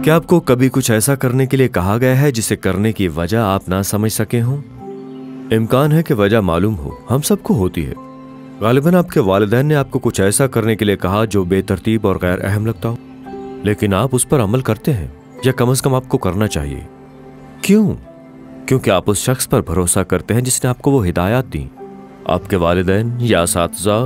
क्या आपको कभी कुछ ऐसा करने के लिए कहा गया है जिसे करने की वजह आप ना समझ सके हों? इम्कान है कि वजह मालूम हो, हम सबको होती है। गालिबन आपके वालिदैन ने आपको कुछ ऐसा करने के लिए कहा जो बेतरतीब और गैर अहम लगता हो, लेकिन आप उस पर अमल करते हैं, या कम से कम आपको करना चाहिए। क्यों? क्योंकि आप उस शख्स पर भरोसा करते हैं जिसने आपको वो हिदायत दी। आपके वालिदैन या असातिज़ा,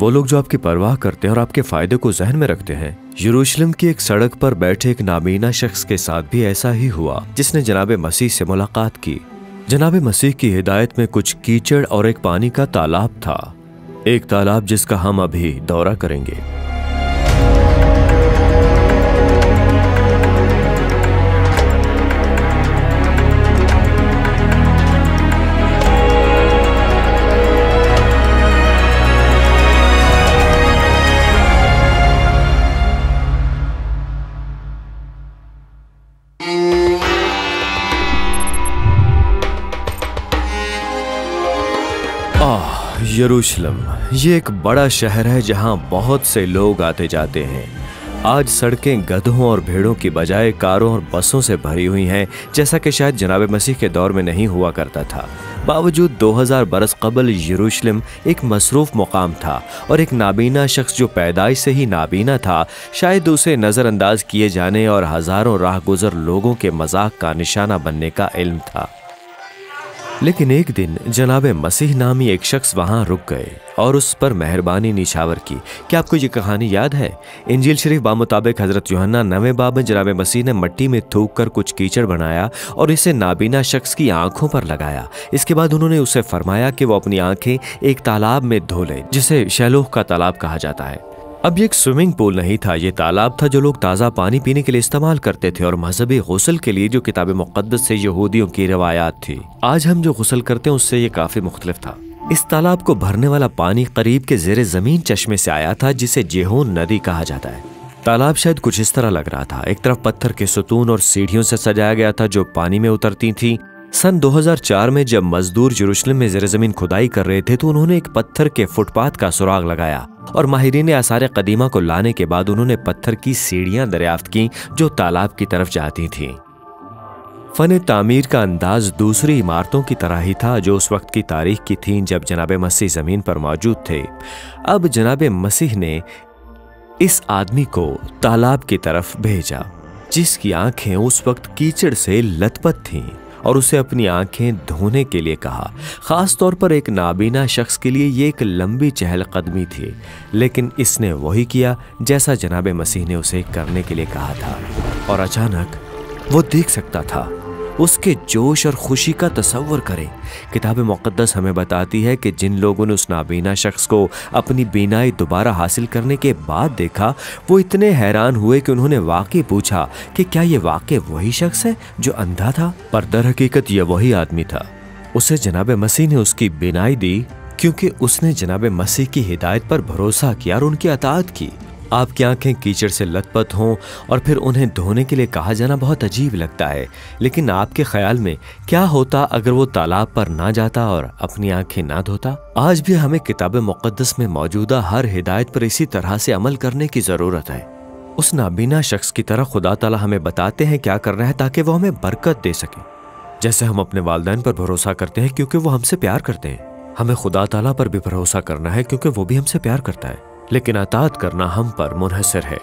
वो लोग जो आपकी परवाह करते हैं और आपके फायदे को जहन में रखते हैं। यरूशलेम की एक सड़क पर बैठे एक नाबीना शख्स के साथ भी ऐसा ही हुआ, जिसने जनाब मसीह से मुलाकात की। जनाब मसीह की हिदायत में कुछ कीचड़ और एक पानी का तालाब था, एक तालाब जिसका हम अभी दौरा करेंगे। यरूशलेम ये एक बड़ा शहर है जहां बहुत से लोग आते जाते हैं। आज सड़कें गधों और भेड़ों की बजाय कारों और बसों से भरी हुई हैं, जैसा कि शायद जनाब मसीह के दौर में नहीं हुआ करता था। बावजूद 2000 बरस कबल यरूशलेम एक मसरूफ मुकाम था, और एक नाबीना शख्स जो पैदाइश से ही नाबीना था, शायद उसे नज़रअंदाज किए जाने और हजारों राहगुजर लोगों के मजाक का निशाना बनने का इल्म था। लेकिन एक दिन जनाब मसीह नामी एक शख्स वहां रुक गए और उस पर मेहरबानी निछावर की। क्या आपको ये कहानी याद है? इंजील शरीफ बामुताबिक हजरत यूहन्ना 9वें बाब में जनाब मसीह ने मिट्टी में थूक कर कुछ कीचड़ बनाया और इसे नाबीना शख्स की आंखों पर लगाया। इसके बाद उन्होंने उसे फरमाया कि वो अपनी आंखें एक तालाब में धो ले, जिसे शैलोह का तालाब कहा जाता है। अब ये एक स्विमिंग पूल नहीं था, ये तालाब था जो लोग ताज़ा पानी पीने के लिए इस्तेमाल करते थे, और मजहबी गुस्ल के लिए जो किताब मुक़द्दस से यहूदियों की रवायात थी। आज हम जो गुस्ल करते हैं उससे ये काफ़ी मुख्तलिफ था। इस तालाब को भरने वाला पानी करीब के ज़ेरे ज़मीन चश्मे से आया था, जिसे जेहून नदी कहा जाता है। तालाब शायद कुछ इस तरह लग रहा था। एक तरफ पत्थर के सुतून और सीढ़ियों से सजाया गया था जो पानी में उतरती थी। सन 2004 में जब मजदूर यरूशलेम में ज़ेरे ज़मीन खुदाई कर रहे थे तो उन्होंने एक पत्थर के फुटपाथ का सुराग लगाया, और माहिरीन आसार कदीमा को लाने के बाद उन्होंने पत्थर की सीढ़ियां दरियाफ्त की जो तालाब की तरफ जाती थीं। फन तामीर का अंदाज दूसरी इमारतों की तरह ही था जो उस वक्त की तारीख की थीं जब जनाब मसीह ज़मीन पर मौजूद थे। अब जनाब मसीह ने इस आदमी को तालाब की तरफ भेजा, जिसकी आंखें उस वक्त कीचड़ से लथपथ थीं, और उसे अपनी आंखें धोने के लिए कहा। खास तौर पर एक नाबीना शख्स के लिए ये एक लंबी चहलकदमी थी, लेकिन इसने वही किया जैसा जनाब मसीह ने उसे करने के लिए कहा था, और अचानक वो देख सकता था। उसके जोश और खुशी का तसव्वुर करें। किताब मुक़द्दस हमें बताती है कि जिन लोगों ने उस नाबीना शख्स को अपनी बीनाई दोबारा हासिल करने के बाद देखा, वो इतने हैरान हुए कि उन्होंने वाकई पूछा कि क्या ये वाकई वही शख्स है जो अंधा था? पर दर हकीकत ये वही आदमी था। उसे जनाब मसीह ने उसकी बीनाई दी क्योंकि उसने जनाब मसीह की हिदायत पर भरोसा किया और उनकी अताअत की। आपकी आंखें कीचड़ से लथपथ हों और फिर उन्हें धोने के लिए कहा जाना बहुत अजीब लगता है, लेकिन आपके ख्याल में क्या होता अगर वो तालाब पर ना जाता और अपनी आंखें ना धोता? आज भी हमें किताब मुक़द्दस में मौजूदा हर हिदायत पर इसी तरह से अमल करने की जरूरत है। उस नाबीना शख्स की तरह खुदा ताला हमें बताते हैं क्या करना है ताकि वो हमें बरकत दे सके। जैसे हम अपने वालिदैन पर भरोसा करते हैं क्योंकि वो हमसे प्यार करते हैं, हमें खुदा ताला पर भी भरोसा करना है क्योंकि वो भी हमसे प्यार करता है, लेकिन अताअत करना हम पर मुनहसर है।